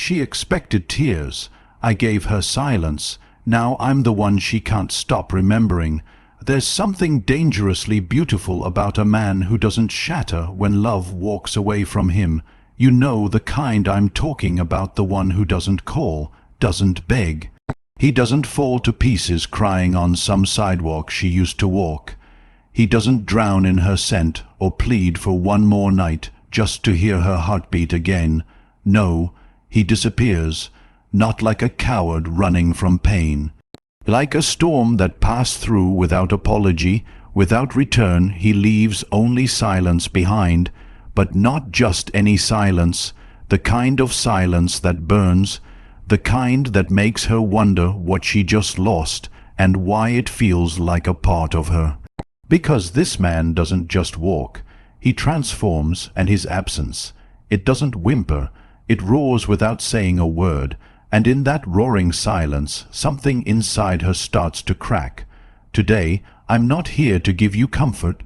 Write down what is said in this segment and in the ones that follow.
She expected tears. I gave her silence. Now I'm the one she can't stop remembering. There's something dangerously beautiful about a man who doesn't shatter when love walks away from him. You know the kind I'm talking about, the one who doesn't call, doesn't beg. He doesn't fall to pieces crying on some sidewalk she used to walk. He doesn't drown in her scent or plead for one more night just to hear her heartbeat again. No, he disappears, not like a coward running from pain. Like a storm that passed through without apology, without return, he leaves only silence behind, but not just any silence, the kind of silence that burns, the kind that makes her wonder what she just lost and why it feels like a part of her. Because this man doesn't just walk, he transforms, and his absence, it doesn't whimper, it roars without saying a word, and in that roaring silence, something inside her starts to crack. Today, I'm not here to give you comfort.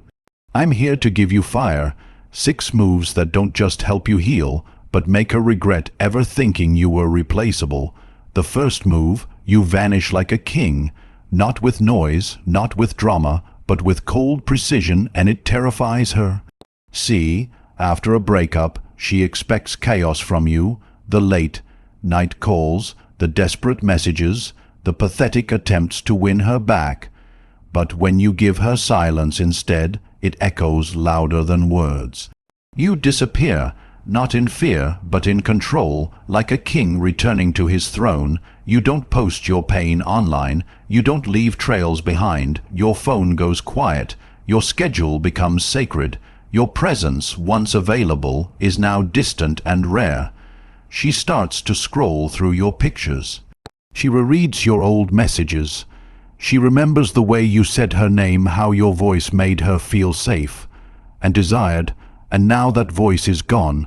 I'm here to give you fire. 6 moves that don't just help you heal, but make her regret ever thinking you were replaceable. The first move, you vanish like a king, not with noise, not with drama, but with cold precision, and it terrifies her. See, after a breakup, she expects chaos from you, the late night calls, the desperate messages, the pathetic attempts to win her back. But when you give her silence instead, it echoes louder than words. You disappear, not in fear, but in control, like a king returning to his throne. You don't post your pain online, you don't leave trails behind, your phone goes quiet, your schedule becomes sacred, your presence, once available, is now distant and rare. She starts to scroll through your pictures. She rereads your old messages. She remembers the way you said her name, how your voice made her feel safe and desired, and now that voice is gone.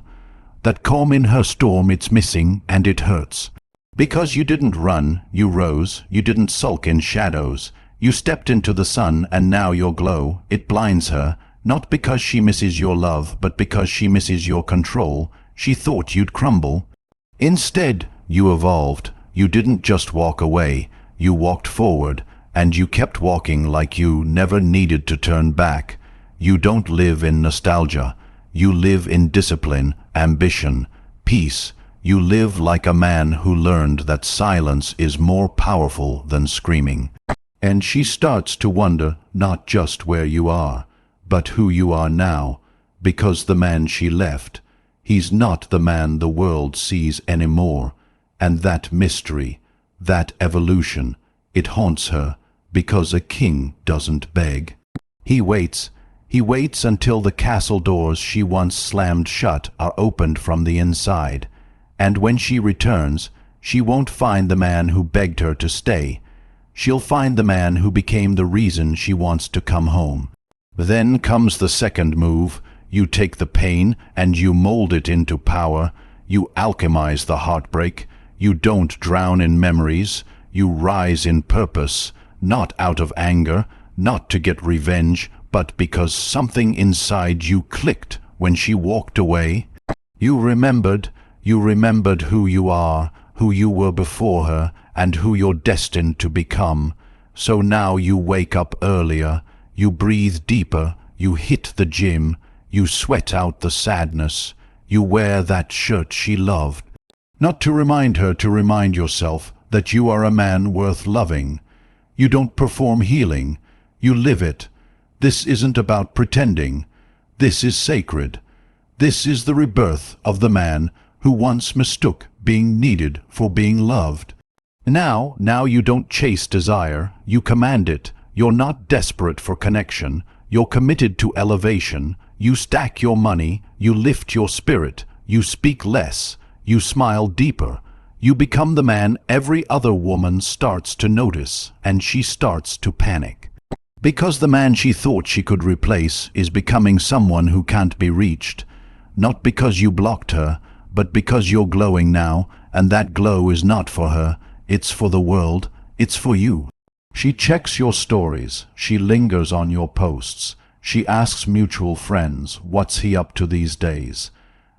That calm in her storm, it's missing, and it hurts. Because you didn't run, you rose, you didn't sulk in shadows. You stepped into the sun, and now your glow, it blinds her, not because she misses your love, but because she misses your control. She thought you'd crumble. Instead, you evolved. You didn't just walk away, you walked forward, and you kept walking like you never needed to turn back. You don't live in nostalgia. You live in discipline, ambition, peace. You live like a man who learned that silence is more powerful than screaming. And she starts to wonder not just where you are, but who you are now, because the man she left, he's not the man the world sees anymore. And that mystery, that evolution, it haunts her, because a king doesn't beg. He waits until the castle doors she once slammed shut are opened from the inside. And when she returns, she won't find the man who begged her to stay. She'll find the man who became the reason she wants to come home. Then comes the second move. You take the pain and you mold it into power. You alchemize the heartbreak. You don't drown in memories. You rise in purpose, not out of anger, not to get revenge, but because something inside you clicked when she walked away. You remembered who you are, who you were before her, and who you're destined to become. So now you wake up earlier, you breathe deeper, you hit the gym, you sweat out the sadness, you wear that shirt she loved. Not to remind her, to remind yourself that you are a man worth loving. You don't perform healing, you live it. This isn't about pretending. This is sacred. This is the rebirth of the man who once mistook being needed for being loved. Now you don't chase desire, you command it. You're not desperate for connection, you're committed to elevation. You stack your money, you lift your spirit, you speak less, you smile deeper. You become the man every other woman starts to notice, and she starts to panic. Because the man she thought she could replace is becoming someone who can't be reached. Not because you blocked her, but because you're glowing now, and that glow is not for her, it's for the world, it's for you. She checks your stories, she lingers on your posts, she asks mutual friends, what's he up to these days?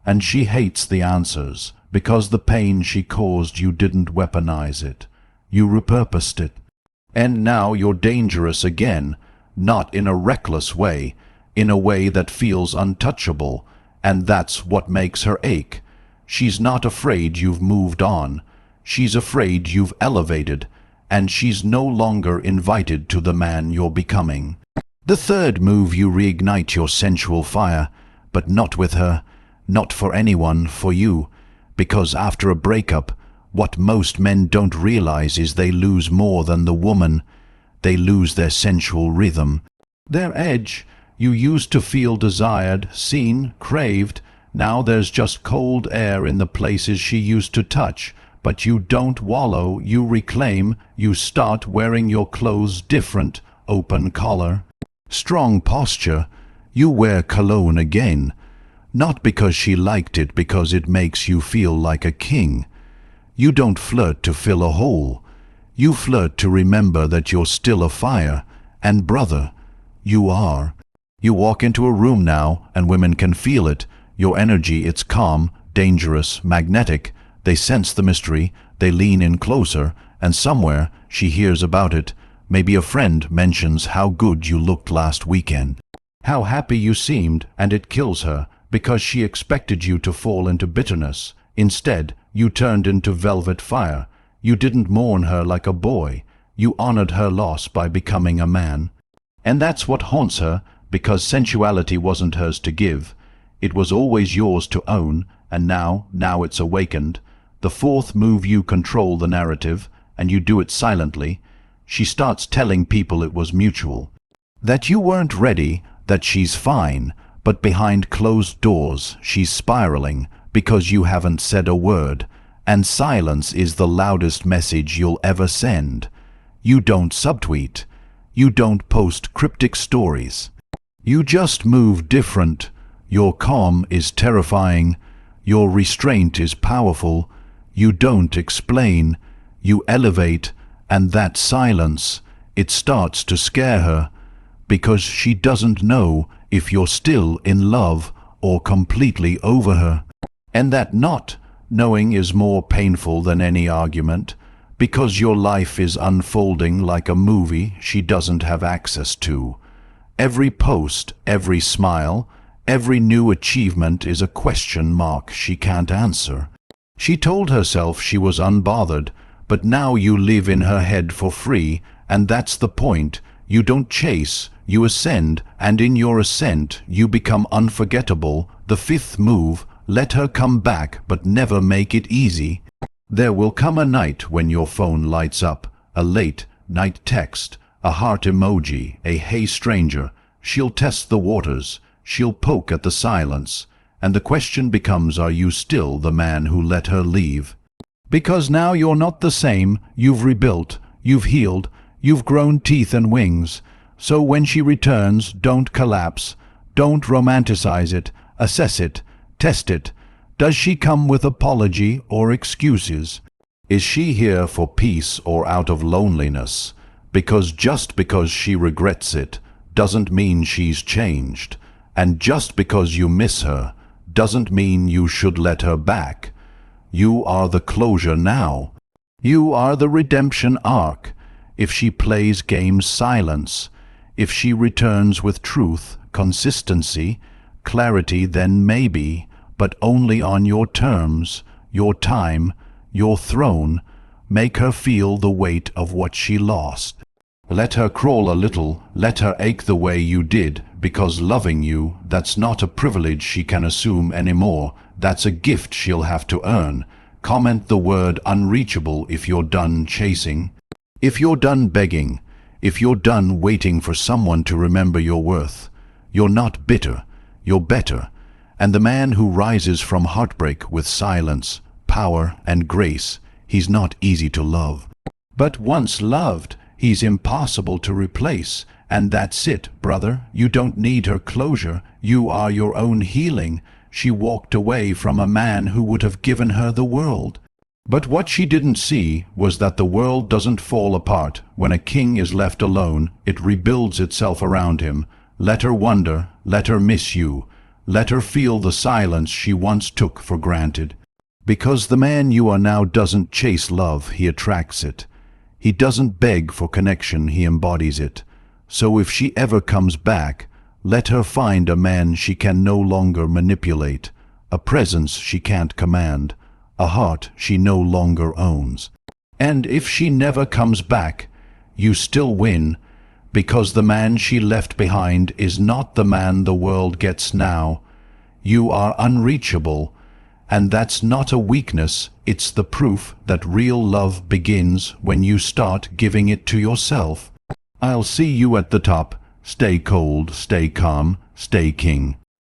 And she hates the answers, because the pain she caused you didn't weaponize it. You repurposed it. And now you're dangerous again, not in a reckless way, in a way that feels untouchable, and that's what makes her ache. She's not afraid you've moved on. She's afraid you've elevated, and she's no longer invited to the man you're becoming. The third move, you reignite your sensual fire, but not with her, not for anyone, for you, because after a breakup, what most men don't realize is they lose more than the woman. They lose their sensual rhythm, their edge. You used to feel desired, seen, craved. Now there's just cold air in the places she used to touch. But you don't wallow, you reclaim. You start wearing your clothes different, open collar, strong posture. You wear cologne again, not because she liked it, because it makes you feel like a king. You don't flirt to fill a hole. You flirt to remember that you're still a fire. And brother, you are. You walk into a room now, and women can feel it. Your energy, it's calm, dangerous, magnetic. They sense the mystery, they lean in closer, and somewhere she hears about it. Maybe a friend mentions how good you looked last weekend, how happy you seemed, and it kills her, because she expected you to fall into bitterness. Instead, you turned into velvet fire. You didn't mourn her like a boy. You honored her loss by becoming a man. And that's what haunts her, because sensuality wasn't hers to give. It was always yours to own, and now it's awakened. The fourth move, you control the narrative, and you do it silently. She starts telling people it was mutual, that you weren't ready, that she's fine, but behind closed doors she's spiraling because you haven't said a word, and silence is the loudest message you'll ever send. You don't subtweet. You don't post cryptic stories. You just move different. Your calm is terrifying. Your restraint is powerful. You don't explain. You elevate, and that silence, it starts to scare her, because she doesn't know if you're still in love or completely over her. And that not knowing is more painful than any argument, because your life is unfolding like a movie she doesn't have access to. Every post, every smile, every new achievement is a question mark she can't answer. She told herself she was unbothered, but now you live in her head for free, and that's the point. You don't chase, you ascend, and in your ascent you become unforgettable. The fifth move, let her come back, but never make it easy. There will come a night when your phone lights up, a late night text, a heart emoji, a hey stranger. She'll test the waters, she'll poke at the silence, and the question becomes, are you still the man who let her leave? Because now you're not the same. You've rebuilt, you've healed, you've grown teeth and wings. So when she returns, don't collapse, don't romanticize it, assess it, test it. Does she come with apology or excuses? Is she here for peace or out of loneliness? Because just because she regrets it doesn't mean she's changed. And just because you miss her doesn't mean you should let her back. You are the closure now. You are the redemption arc. If she plays games, silence. If she returns with truth, consistency, clarity, then maybe, but only on your terms, your time, your throne. Make her feel the weight of what she lost. Let her crawl a little, let her ache the way you did, because loving you, that's not a privilege she can assume anymore. That's a gift she'll have to earn. Comment the word unreachable if you're done chasing. If you're done begging. If you're done waiting for someone to remember your worth. You're not bitter, you're better. And the man who rises from heartbreak with silence, power, and grace, he's not easy to love. But once loved, he's impossible to replace. And that's it, brother. You don't need her closure. You are your own healing. She walked away from a man who would have given her the world. But what she didn't see was that the world doesn't fall apart. When a king is left alone, it rebuilds itself around him. Let her wonder, let her miss you. Let her feel the silence she once took for granted. Because the man you are now doesn't chase love, he attracts it. He doesn't beg for connection, he embodies it. So if she ever comes back, let her find a man she can no longer manipulate, a presence she can't command, a heart she no longer owns. And if she never comes back, you still win, because the man she left behind is not the man the world gets now. You are unreachable, and that's not a weakness, it's the proof that real love begins when you start giving it to yourself. I'll see you at the top. Stay cold, stay calm, stay king.